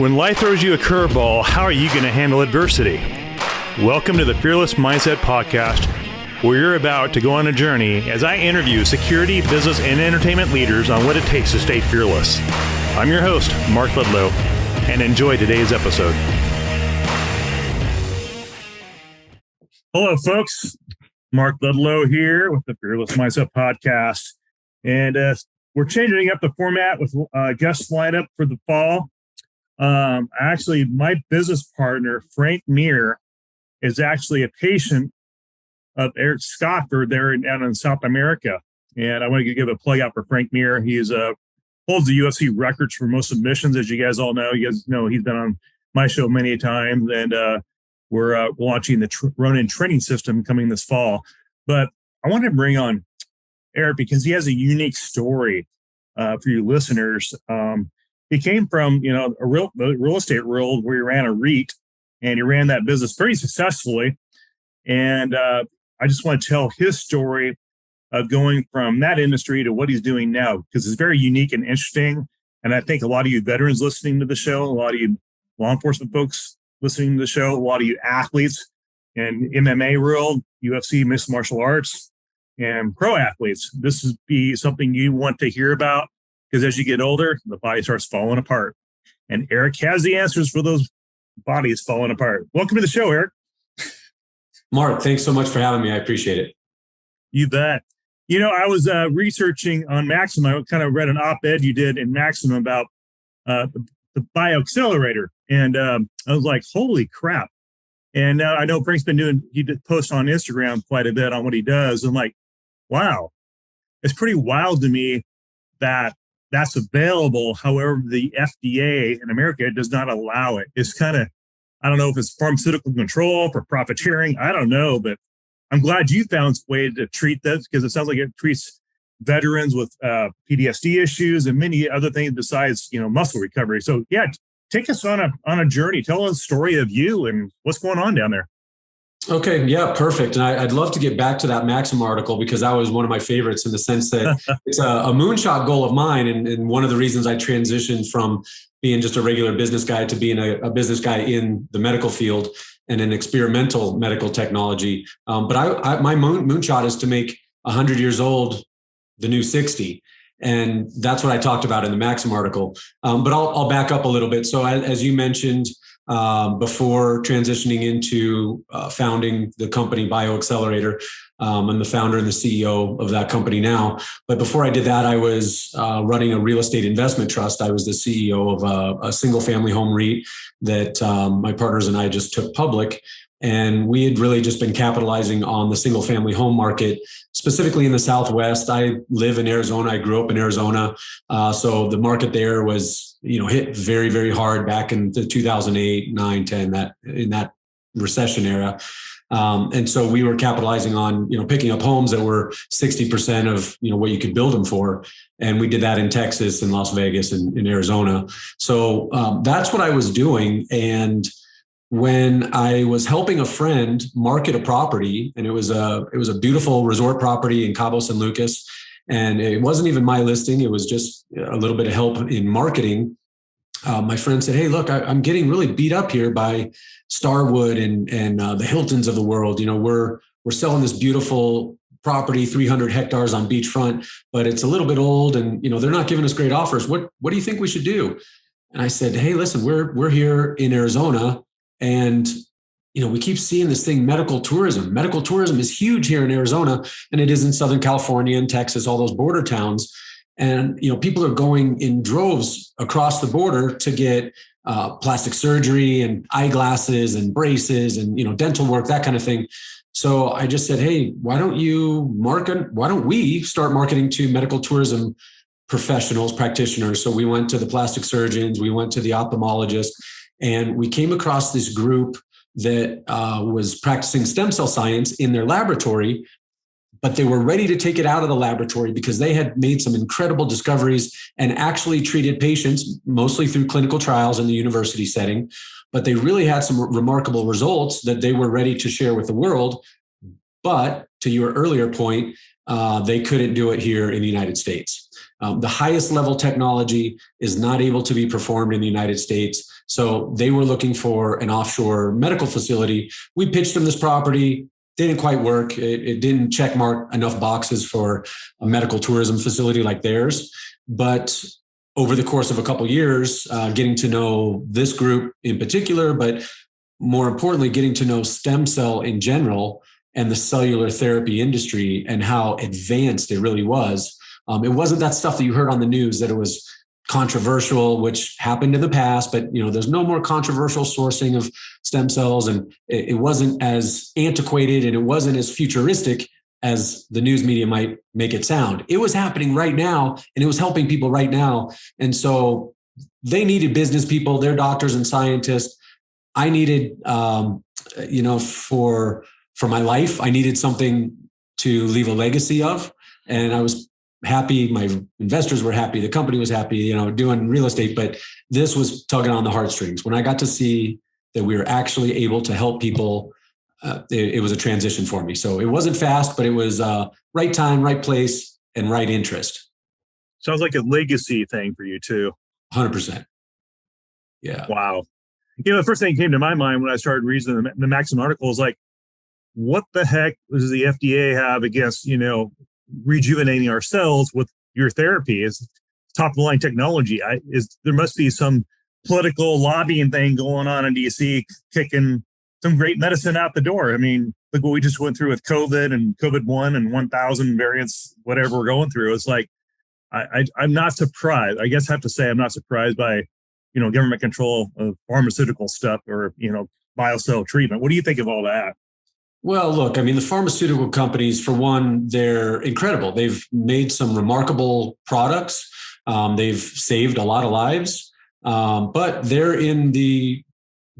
When life throws you a curveball, how are you going to handle adversity? Welcome to the Fearless Mindset Podcast, where you're about to go on a journey as I interview security, business, and entertainment leaders on what it takes to stay fearless. I'm your host, Mark Ludlow, and enjoy today's episode. Hello, folks. Mark Ludlow here with the Fearless Mindset Podcast. And we're changing up the format with guest lineup for the fall. Actually, my business partner, frankmir, is actually a patient of Eric Stoffers there down in South America. And I want to give a plug out for frankmir. He holds the UFC records for most submissions, as you guys all know. You guys know he's been on my show many times, and we're launching the Ronin training system coming this fall. But I want to bring on Eric because he has a unique story for you listeners. He came from, a real estate world where he ran a REIT, and he ran that business pretty successfully. And I just want to tell his story of going from that industry to what he's doing now, because it's very unique and interesting. And I think a lot of you veterans listening to the show, a lot of you law enforcement folks listening to the show, a lot of you athletes in MMA world, UFC, mixed martial arts, and pro athletes, this would be something you want to hear about. Because as you get older, the body starts falling apart. And Eric has the answers for those bodies falling apart. Welcome to the show, Eric. Mark, thanks so much for having me. I appreciate it. You bet. I was researching on Maxim. I kind of read an op-ed you did in Maxim about the BioXcellerator. And I was like, holy crap. And I know Frank's he posts on Instagram quite a bit on what he does. I'm like, wow, it's pretty wild to me that that's available. However, the FDA in America does not allow it. It's kind of, I don't know if it's pharmaceutical control for profiteering. I don't know, but I'm glad you found a way to treat this, because it sounds like it treats veterans with PTSD issues and many other things besides, muscle recovery. So yeah, take us on a journey. Tell us a story of you and what's going on down there. Okay. Yeah, perfect. And I'd love to get back to that Maxim article, because that was one of my favorites in the sense that it's a moonshot goal of mine. And one of the reasons I transitioned from being just a regular business guy to being a business guy in the medical field and in experimental medical technology. But my moonshot is to make 100 years old the new 60. And that's what I talked about in the Maxim article. But I'll back up a little bit. So as you mentioned, before transitioning into founding the company BioXcellerator, I'm the founder and the CEO of that company now. But before I did that, I was running a real estate investment trust. I was the CEO of a single family home REIT that my partners and I just took public. And we had really just been capitalizing on the single family home market, specifically in the Southwest. I live in Arizona. I grew up in Arizona. So the market there was, hit very, very hard back in the 2008, 9, 10, in that recession era. And so we were capitalizing on, picking up homes that were 60% of, what you could build them for. And we did that in Texas and Las Vegas and in Arizona. So that's what I was doing. And when I was helping a friend market a property, and it was a beautiful resort property in Cabo San Lucas, and it wasn't even my listing, it was just a little bit of help in marketing. My friend said, "Hey, look, I'm getting really beat up here by Starwood and the Hiltons of the world. We're selling this beautiful property, 300 hectares on beachfront, but it's a little bit old, and they're not giving us great offers. What do you think we should do?" And I said, "Hey, listen, we're here in Arizona. And, we keep seeing this thing, medical tourism. Medical tourism is huge here in Arizona, and it is in Southern California and Texas, all those border towns. And, people are going in droves across the border to get plastic surgery and eyeglasses and braces and, dental work, that kind of thing. So I just said, hey, why don't we start marketing to medical tourism professionals, practitioners? So we went to the plastic surgeons, we went to the ophthalmologists, and we came across this group that was practicing stem cell science in their laboratory, but they were ready to take it out of the laboratory because they had made some incredible discoveries and actually treated patients, mostly through clinical trials in the university setting. But they really had some remarkable results that they were ready to share with the world. But to your earlier point, they couldn't do it here in the United States. The highest level technology is not able to be performed in the United States. So they were looking for an offshore medical facility. We pitched them this property. Didn't quite work. It didn't check mark enough boxes for a medical tourism facility like theirs. But over the course of a couple of years, getting to know this group in particular, but more importantly, getting to know stem cell in general and the cellular therapy industry and how advanced it really was. It wasn't that stuff that you heard on the news that it was controversial, which happened in the past, but there's no more controversial sourcing of stem cells, and it wasn't as antiquated and it wasn't as futuristic as the news media might make it sound. It was happening right now, and it was helping people right now. And so they needed business people, they're doctors and scientists. I needed, for my life, I needed something to leave a legacy of. And I was happy. My investors were happy. The company was happy, doing real estate, but this was tugging on the heartstrings. When I got to see that we were actually able to help people, it was a transition for me. So it wasn't fast, but it was right time, right place, and right interest. Sounds like a legacy thing for you too. 100%. Yeah. Wow. The first thing that came to my mind when I started reading the Maxim article is like, what the heck does the FDA have against, rejuvenating our cells with your therapy? Is top of the line technology. There must be some political lobbying thing going on in DC, kicking some great medicine out the door. I mean, look what we just went through with COVID and COVID-1 and 1,000 variants, whatever we're going through. It's like, I'm not surprised. I guess I have to say I'm not surprised by, government control of pharmaceutical stuff or, biocell treatment. What do you think of all that? Well, look, the pharmaceutical companies, for one, they're incredible. They've made some remarkable products. They've saved a lot of lives, but they're in the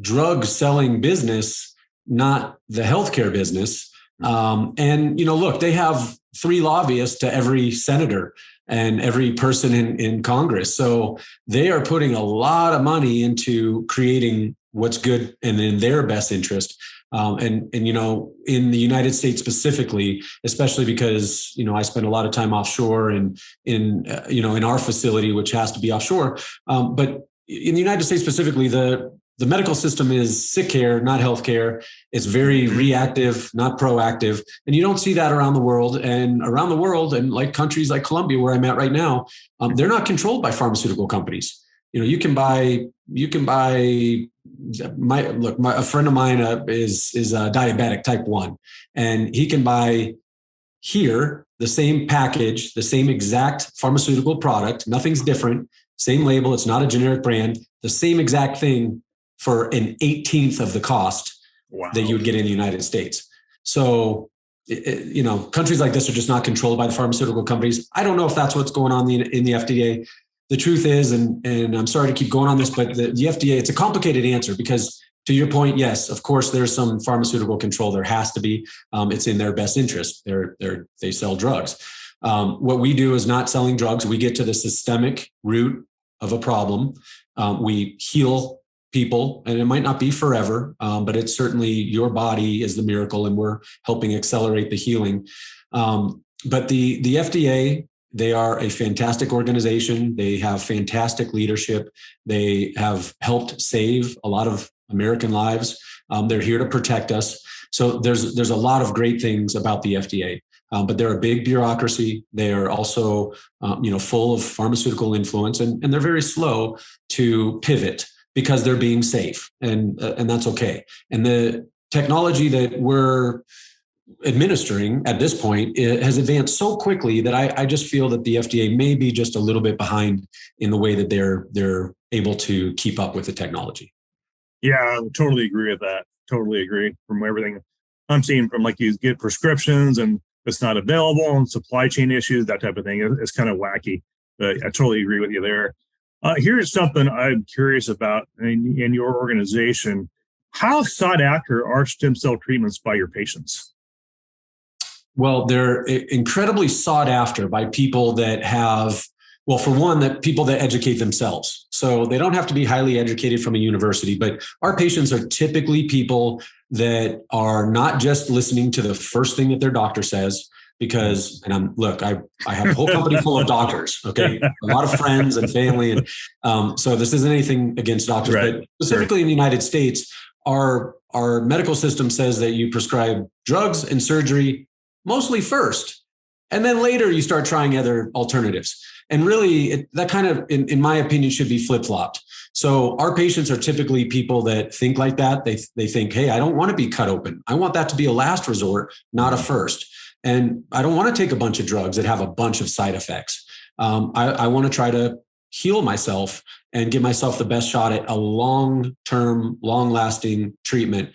drug selling business, not the healthcare business. Look, they have 3 lobbyists to every senator and every person in Congress. So they are putting a lot of money into creating what's good and in their best interest. In the United States specifically, especially because, I spend a lot of time offshore and in our facility, which has to be offshore. But in the United States specifically, the medical system is sick care, not healthcare. It's very reactive, not proactive. And you don't see that around the world. And around the world, and like countries like Colombia, where I'm at right now, they're not controlled by pharmaceutical companies. You can buy a friend of mine is diabetic type 1, and he can buy here the same package, the same exact pharmaceutical product, nothing's different, same label, it's not a generic brand, the same exact thing for an 18th of the cost that you would get in the United States. So, countries like this are just not controlled by the pharmaceutical companies. I don't know if that's what's going on in the FDA. The truth is, and I'm sorry to keep going on this, but the FDA, it's a complicated answer because to your point, yes, of course, there's some pharmaceutical control. There has to be. It's in their best interest. They sell drugs. What we do is not selling drugs. We get to the systemic root of a problem. We heal people, and it might not be forever, but it's certainly your body is the miracle, and we're helping accelerate the healing. But the FDA, they are a fantastic organization. They have fantastic leadership. They have helped save a lot of American lives. They're here to protect us. So there's a lot of great things about the FDA, but they're a big bureaucracy. They are also, full of pharmaceutical influence, and they're very slow to pivot because they're being safe, and that's okay. And the technology that we're administering at this point, it has advanced so quickly that I just feel that the FDA may be just a little bit behind in the way that they're able to keep up with the technology. Yeah, I totally agree with that. Totally agree. From everything I'm seeing, from like you get prescriptions and it's not available, and supply chain issues, that type of thing. It's kind of wacky, but I totally agree with you there. Here's something I'm curious about in your organization. How sought after are stem cell treatments by your patients? Well, they're incredibly sought after by people that have, well, for one, that people that educate themselves. So they don't have to be highly educated from a university, but our patients are typically people that are not just listening to the first thing that their doctor says, because, and I have a whole company full of doctors, okay, a lot of friends and family. And so this isn't anything against doctors, Right. but specifically in the United States, our medical system says that you prescribe drugs and surgery mostly first, and then later you start trying other alternatives. And really, that kind of, in my opinion, should be flip-flopped. So our patients are typically people that think like that. They think, hey, I don't want to be cut open. I want that to be a last resort, not a first. And I don't want to take a bunch of drugs that have a bunch of side effects. I want to try to heal myself and give myself the best shot at a long-term, long-lasting treatment.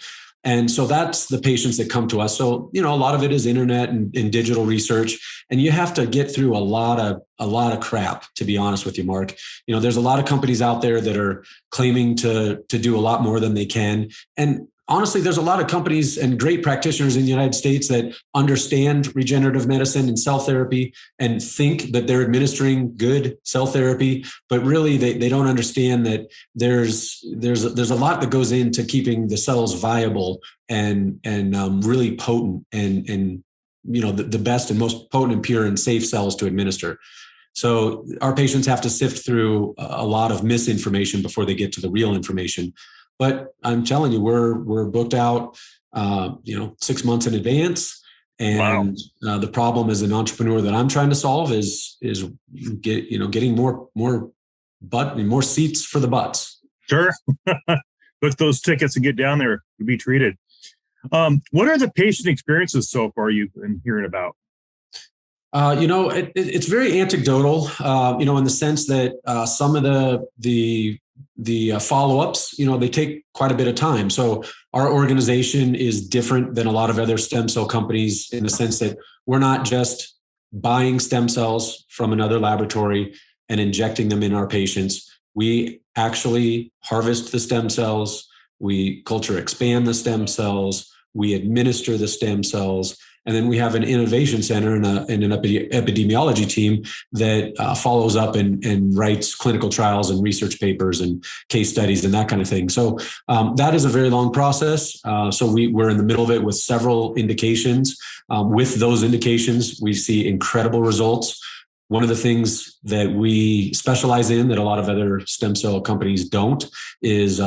And so that's the patients that come to us. So, a lot of it is internet and digital research, and you have to get through a lot of crap, to be honest with you, Mark. There's a lot of companies out there that are claiming to do a lot more than they can. And honestly, there's a lot of companies and great practitioners in the United States that understand regenerative medicine and cell therapy and think that they're administering good cell therapy, but really they don't understand that there's a lot that goes into keeping the cells viable and really potent and the best and most potent and pure and safe cells to administer. So our patients have to sift through a lot of misinformation before they get to the real information. But I'm telling you, we're booked out, 6 months in advance. And wow. The problem as an entrepreneur that I'm trying to solve is getting more seats for the butts. Sure. Book those tickets and get down there to be treated. What are the patient experiences so far you've been hearing about? It's very anecdotal, in the sense that some of the follow-ups, they take quite a bit of time. So our organization is different than a lot of other stem cell companies in the sense that we're not just buying stem cells from another laboratory and injecting them in our patients. We actually harvest the stem cells, we culture expand the stem cells, we administer the stem cells, and then we have an innovation center and an epidemiology team that follows up and writes clinical trials and research papers and case studies and that kind of thing. So that is a very long process. So we're in the middle of it with several indications. With those indications, we see incredible results. One of the things that we specialize in that a lot of other stem cell companies don't is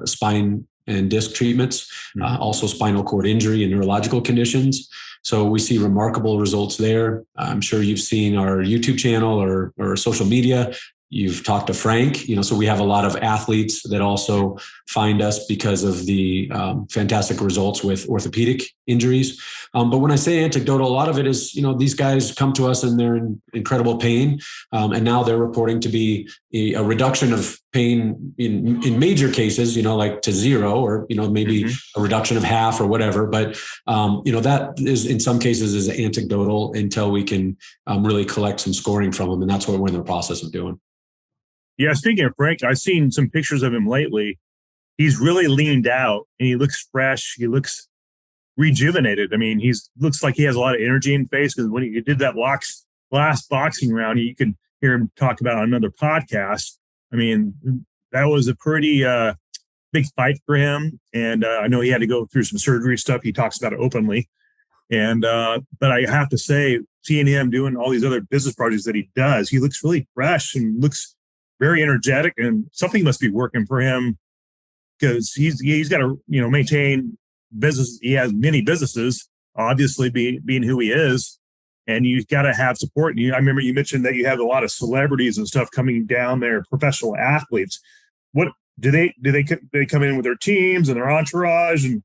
spine and disc treatments, also spinal cord injury and neurological conditions. So we see remarkable results there. I'm sure you've seen our YouTube channel or social media. You've talked to Frank, so we have a lot of athletes that also find us because of the fantastic results with orthopedic injuries. But when I say anecdotal, a lot of it is, these guys come to us and they're in incredible pain. And now they're reporting to be a reduction of pain in major cases, like to zero or, maybe a reduction of half or whatever. But, that is in some cases is anecdotal until we can really collect some scoring from them. And that's what we're in the process of doing. Yeah, speaking of Frank, I've seen some pictures of him lately. He's really leaned out and he looks fresh. He looks rejuvenated. I mean, looks like he has a lot of energy in face because when he did that last boxing round, you can hear him talk about on another podcast. I mean, that was a pretty big fight for him. And I know he had to go through some surgery stuff. He talks about it openly. And but I have to say, seeing him doing all these other business projects that he does, he looks really fresh and looks very energetic, and something must be working for him because he's got to maintain business. He has many businesses, obviously being who he is, and you've got to have support. And I remember you mentioned that you have a lot of celebrities and stuff coming down there, professional athletes. What do they come in with their teams and their entourage, and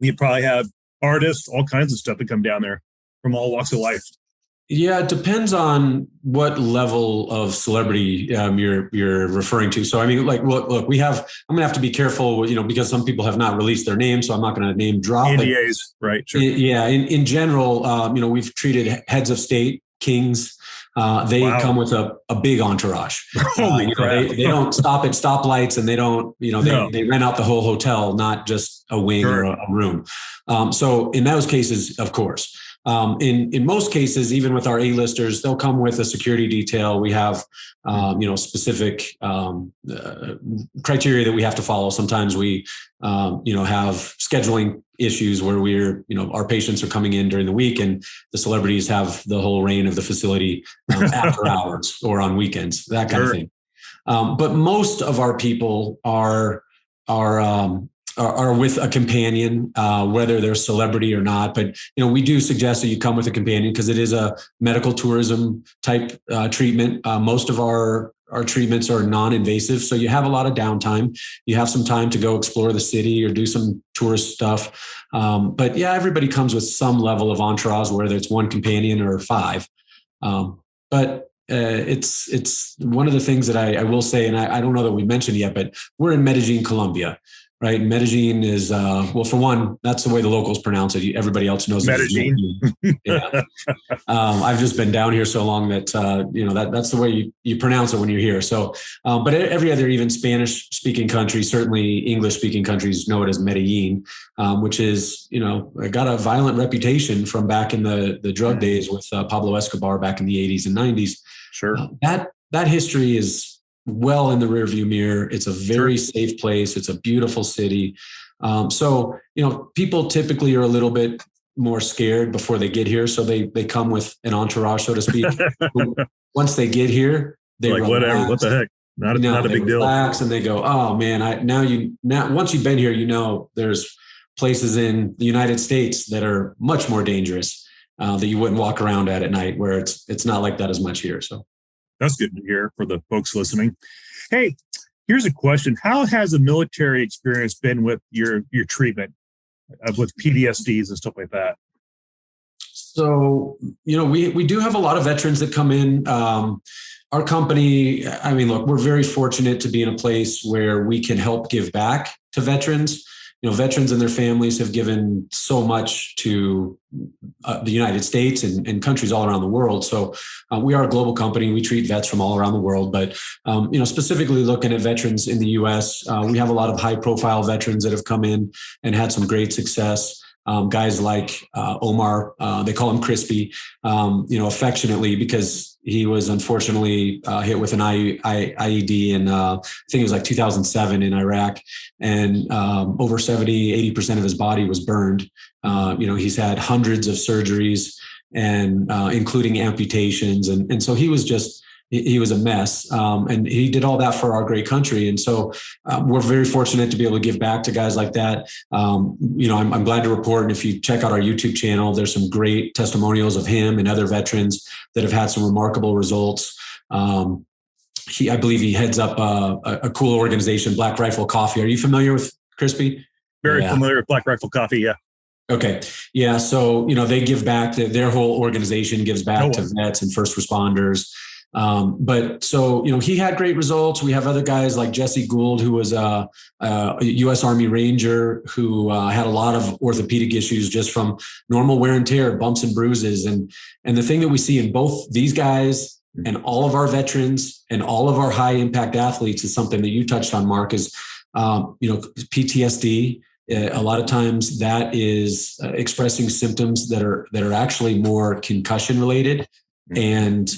you probably have artists, all kinds of stuff that come down there from all walks of life. Yeah, it depends on what level of celebrity you're referring to. So, I mean, like, look, I'm going to have to be careful, because some people have not released their name, so I'm not going to name drop. NDAs, right? Sure. Yeah. In general, we've treated heads of state, kings. They come with a big entourage. They don't stop at stoplights, and they don't, they rent out the whole hotel, not just a wing or a room. So in those cases, of course. In most cases, even with our A-listers, they'll come with a security detail. We have, specific criteria that we have to follow. Sometimes we, have scheduling issues where our patients are coming in during the week and the celebrities have the whole reign of the facility after hours or on weekends, that kind of thing. But most of our people are with a companion, whether they're a celebrity or not. But, we do suggest that you come with a companion because it is a medical tourism type treatment. Most of our treatments are non-invasive. So you have a lot of downtime. You have some time to go explore the city or do some tourist stuff. But yeah, everybody comes with some level of entourage, whether it's one companion or 5. But it's one of the things that I will say, and I don't know that we mentioned yet, but we're in Medellin, Colombia. Right. Medellin is, for one, that's the way the locals pronounce it. Everybody else knows Medellin. Yeah. I've just been down here so long that, that's the way you pronounce it when you're here. So, but every other, even Spanish speaking country, certainly English speaking countries know it as Medellin, which is, got a violent reputation from back in the drug days with Pablo Escobar back in the 80s and 90s. Sure. That history is well in the rearview mirror. It's a very safe place. It's a beautiful city. So, people typically are a little bit more scared before they get here. So they come with an entourage, so to speak. Once they get here, they're like, whatever, what the heck? Not a big deal. Relax and they go, oh man, once you've been here, there's places in the United States that are much more dangerous that you wouldn't walk around at night, where it's not like that as much here. So. That's good to hear for the folks listening. Hey, here's a question. How has the military experience been with your treatment with PTSDs and stuff like that? So, we do have a lot of veterans that come in. Our company, look, we're very fortunate to be in a place where we can help give back to veterans. Veterans and their families have given so much to the United States and countries all around the world. So we are a global company. We treat vets from all around the world. But, specifically looking at veterans in the U.S., we have a lot of high-profile veterans that have come in and had some great success. Guys like Omar, they call him Crispy, affectionately, because he was unfortunately hit with an IED in, I think it was like 2007 in Iraq, and over 80% of his body was burned. He's had hundreds of surgeries and including amputations. And so he was a mess. And he did all that for our great country. And so we're very fortunate to be able to give back to guys like that. I'm glad to report, and if you check out our YouTube channel, there's some great testimonials of him and other veterans that have had some remarkable results. I believe he heads up a cool organization, Black Rifle Coffee. Are you familiar with Crispy? Very familiar with Black Rifle Coffee, yeah. Okay. Yeah. So, they give back, their whole organization gives back to vets and first responders. But so, he had great results. We have other guys like Jesse Gould, who was a U.S. Army Ranger who had a lot of orthopedic issues just from normal wear and tear, bumps and bruises. And the thing that we see in both these guys and all of our veterans and all of our high impact athletes is something that you touched on, Mark, is, PTSD. A lot of times that is expressing symptoms that are actually more concussion related and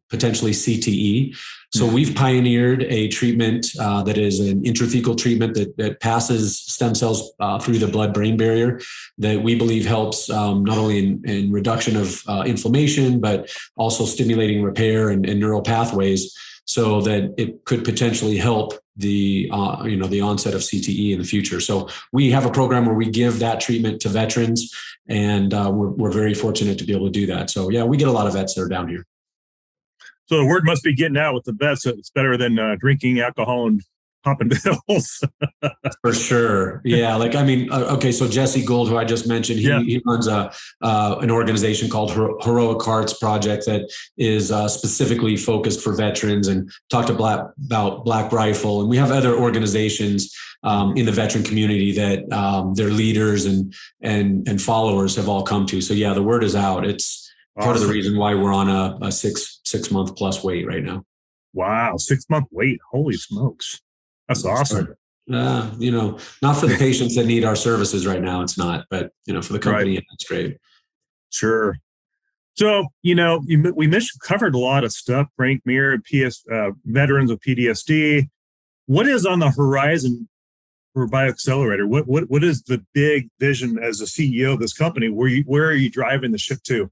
potentially CTE. So we've pioneered a treatment that is an intrathecal treatment that passes stem cells through the blood-brain barrier that we believe helps not only in reduction of inflammation, but also stimulating repair and neural pathways, so that it could potentially help the onset of CTE in the future. So we have a program where we give that treatment to veterans, and we're very fortunate to be able to do that. So yeah, we get a lot of vets that are down here. So the word must be getting out with the vets that it's better than drinking alcohol and popping pills. For sure. Yeah. Okay. So Jesse Gould, who I just mentioned, he runs an organization called Heroic Hearts Project that is specifically focused for veterans, and talked about Black Rifle. And we have other organizations in the veteran community that their leaders and followers have all come to. So yeah, the word is out. It's part of the reason why we're on a 6 month plus wait right now. Wow. 6 month wait. Holy smokes. That's awesome. Not for the patients that need our services right now. It's not, but for the company, it's great. Sure. So, we covered a lot of stuff, frankmir, veterans with PTSD. What is on the horizon for BioXcellerator? What is the big vision as the CEO of this company? Where are you driving the ship to?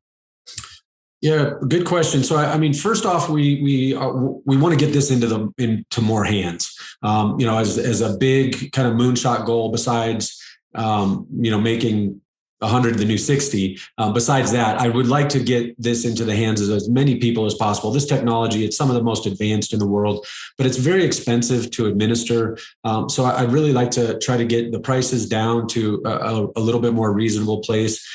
Yeah, good question. So, I mean, first off, we want to get this into more hands. As a big kind of moonshot goal, besides making 100 the new 60. Besides that, I would like to get this into the hands of as many people as possible. This technology, it's some of the most advanced in the world, but it's very expensive to administer. So I'd really like to try to get the prices down to a little bit more reasonable place,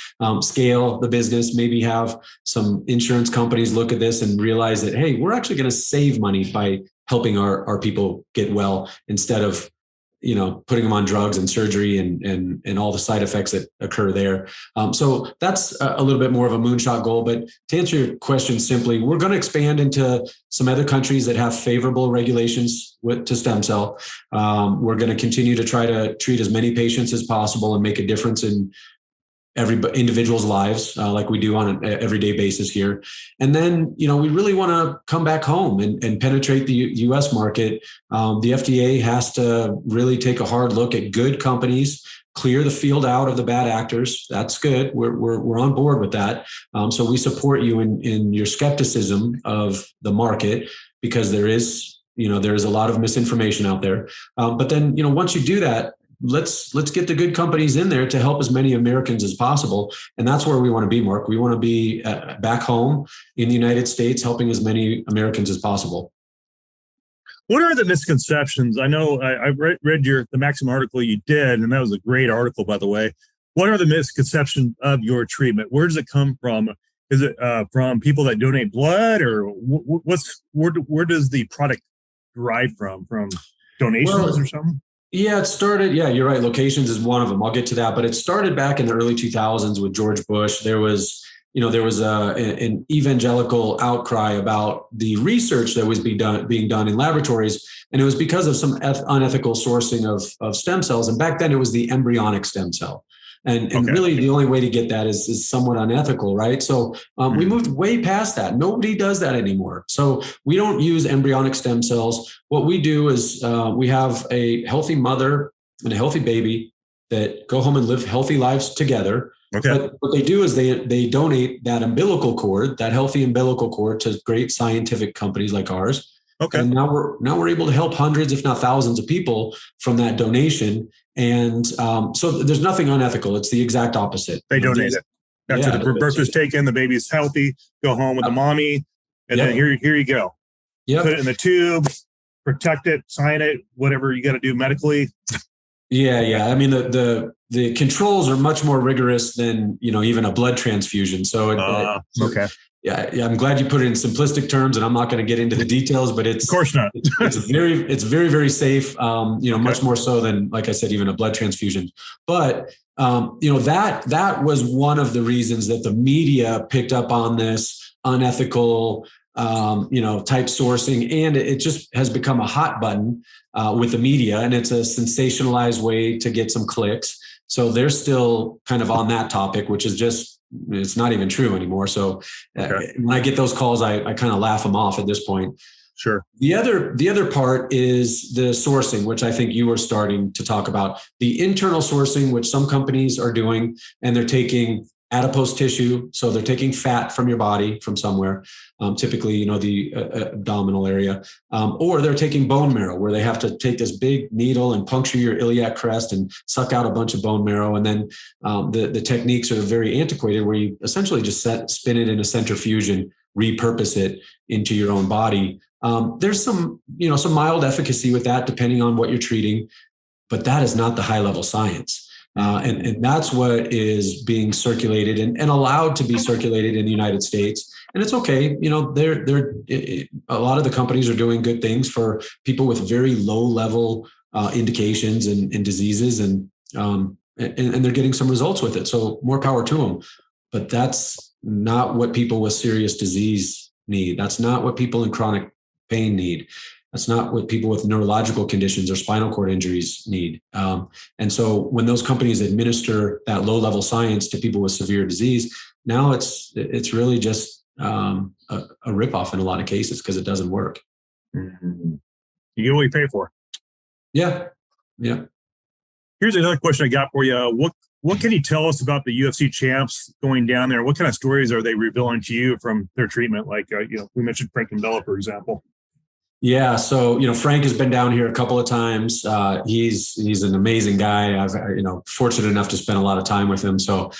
scale the business, maybe have some insurance companies look at this and realize that, hey, we're actually going to save money by helping our people get well instead of putting them on drugs and surgery and all the side effects that occur there. So that's a little bit more of a moonshot goal. But to answer your question simply, we're going to expand into some other countries that have favorable regulations to stem cell. We're going to continue to try to treat as many patients as possible and make a difference in every individual's lives, like we do on an everyday basis here. And then, we really want to come back home and penetrate the US market. The FDA has to really take a hard look at good companies, clear the field out of the bad actors. That's good. We're on board with that. So we support you in your skepticism of the market, because there is a lot of misinformation out there. But then, once you do that, let's get the good companies in there to help as many Americans as possible. And that's where we want to be, Mark. We want to be back home in the United States, helping as many Americans as possible. What are the misconceptions? I know I read the Maxim article you did, and that was a great article, by the way. What are the misconceptions of your treatment? Where does it come from? Is it from people that donate blood, or where does the product derive from? From donations or something? Yeah, it started. Yeah, you're right. Locations is one of them. I'll get to that. But it started back in the early 2000s with George Bush. There was an evangelical outcry about the research that was being done in laboratories. And it was because of some unethical sourcing of stem cells. And back then it was the embryonic stem cell. And really the only way to get that is somewhat unethical, right? So we moved way past that. Nobody does that anymore. So we don't use embryonic stem cells. What we do is we have a healthy mother and a healthy baby that go home and live healthy lives together. Okay. But what they do is they donate that umbilical cord, that healthy umbilical cord, to great scientific companies like ours. Okay. And now we're able to help hundreds, if not thousands, of people from that donation. And so there's nothing unethical. It's the exact opposite. They donate it. After the birth is taken, the baby's healthy, go home with the mommy, and then here you go. Put it in the tube, protect it, sign it, whatever you got to do medically. Yeah. I mean, the controls are much more rigorous than, even a blood transfusion. So okay. Yeah, I'm glad you put it in simplistic terms, and I'm not going to get into the details, but it's of course not. it's very, very safe. Much more so than, like I said, even a blood transfusion. But that was one of the reasons that the media picked up on this unethical, type sourcing, and it just has become a hot button with the media, and it's a sensationalized way to get some clicks. So they're still kind of on that topic, which is just, it's not even true anymore. So when I get those calls, I kind of laugh them off at this point. Sure. The other part is the sourcing, which I think you were starting to talk about. The internal sourcing, which some companies are doing, and they're taking adipose tissue. So they're taking fat from your body from somewhere, typically, the abdominal area, or they're taking bone marrow, where they have to take this big needle and puncture your iliac crest and suck out a bunch of bone marrow. And then the techniques are very antiquated, where you essentially just spin it in a centrifuge and repurpose it into your own body. There's some mild efficacy with that, depending on what you're treating, but that is not the high level science. And that's what is being circulated and allowed to be circulated in the United States. And it's okay. A lot of the companies are doing good things for people with very low level indications and diseases, and they're getting some results with it. So more power to them. But that's not what people with serious disease need. That's not what people in chronic pain need. That's not what people with neurological conditions or spinal cord injuries need. And so when those companies administer that low-level science to people with severe disease, now it's really just a ripoff in a lot of cases because it doesn't work. Mm-hmm. You get what you pay for. Yeah. Yeah. Here's another question I got for you. What can you tell us about the UFC champs going down there? What kind of stories are they revealing to you from their treatment? Like, we mentioned Frank and Bella, for example. Yeah. So, Frank has been down here a couple of times. He's an amazing guy. I've, fortunate enough to spend a lot of time with him. So,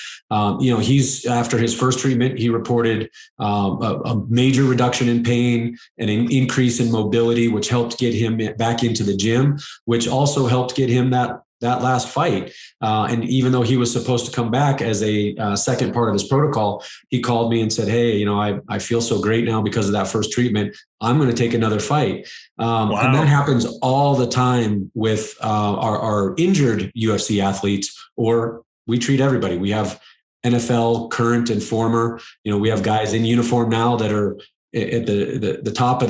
he's, after his first treatment, he reported a major reduction in pain and an increase in mobility, which helped get him back into the gym, which also helped get him that last fight. And even though he was supposed to come back as a second part of this protocol, he called me and said, hey, I feel so great now because of that first treatment. I'm going to take another fight. Wow. And that happens all the time with our injured UFC athletes, or we treat everybody. We have NFL current and former, we have guys in uniform now that are at the top of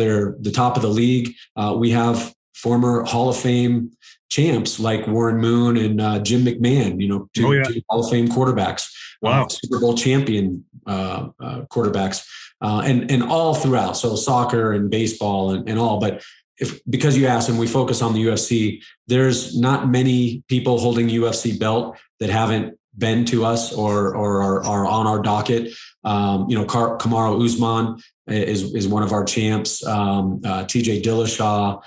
the league. We have former Hall of Fame champs like Warren Moon and Jim McMahon, two Hall of Fame quarterbacks, wow, Super Bowl champion quarterbacks, and all throughout. So soccer and baseball and all. But because you asked and we focus on the UFC, there's not many people holding UFC belt that haven't been to us or are on our docket. Kamaru Usman is one of our champs. TJ Dillashaw,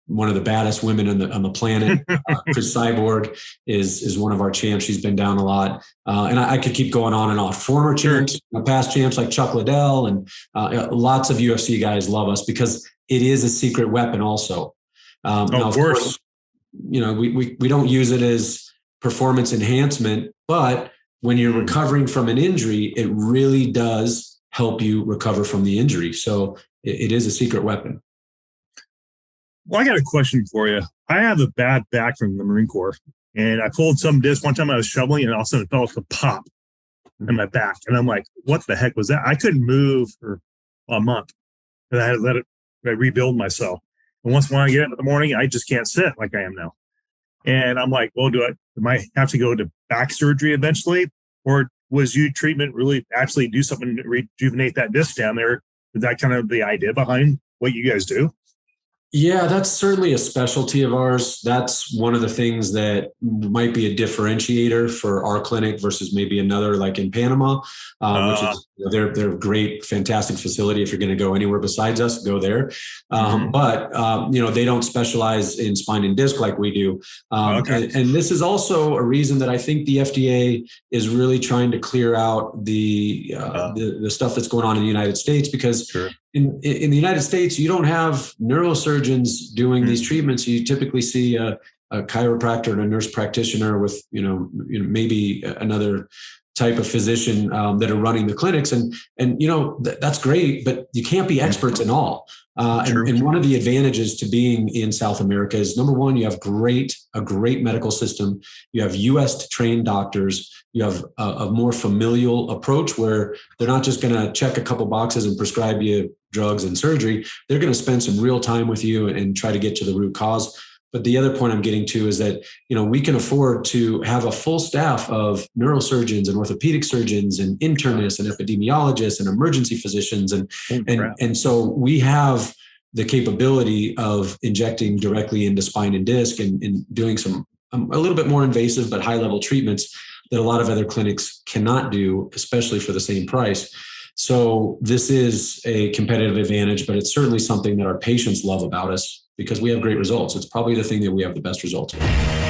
one of the baddest women on the planet. Chris Cyborg is one of our champs. She's been down a lot. And I could keep going on and on. Former champs, past champs like Chuck Liddell, and lots of UFC guys love us because it is a secret weapon also. Now, of course, we don't use it as performance enhancement, but when you're recovering from an injury, it really does help you recover from the injury. So it is a secret weapon. Well, I got a question for you. I have a bad back from the Marine Corps, and I pulled some disc one time. I was shoveling, and all of a sudden it felt like a pop in my back, and I'm like, "What the heck was that?" I couldn't move for a month, and I had to rebuild myself. And once when I get up in the morning, I just can't sit like I am now. And I'm like, well, am I have to go to back surgery eventually? Or was you treatment really actually do something to rejuvenate that disc down there? Is that kind of the idea behind what you guys do? Yeah, that's certainly a specialty of ours. That's one of the things that might be a differentiator for our clinic versus maybe another like in Panama, which is they're a great, fantastic facility. If you're going to go anywhere besides us, go there. But they don't specialize in spine and disc like we do. And this is also a reason that I think the FDA is really trying to clear out the stuff that's going on in the United States, because in the United States, you don't have neurosurgeons doing these treatments. You typically see a chiropractor and a nurse practitioner with, maybe another type of physician that are running the clinics. And that's great, but you can't be experts in all. And one of the advantages to being in South America is, number one, you have a great medical system. You have US trained doctors. You have a more familial approach where they're not just going to check a couple boxes and prescribe you drugs and surgery. They're going to spend some real time with you and try to get to the root cause. But the other point I'm getting to is that, we can afford to have a full staff of neurosurgeons and orthopedic surgeons and internists and epidemiologists and emergency physicians. And so we have the capability of injecting directly into spine and disc and doing some a little bit more invasive but high level treatments that a lot of other clinics cannot do, especially for the same price. So this is a competitive advantage, but it's certainly something that our patients love about us because we have great results. It's probably the thing that we have the best results with.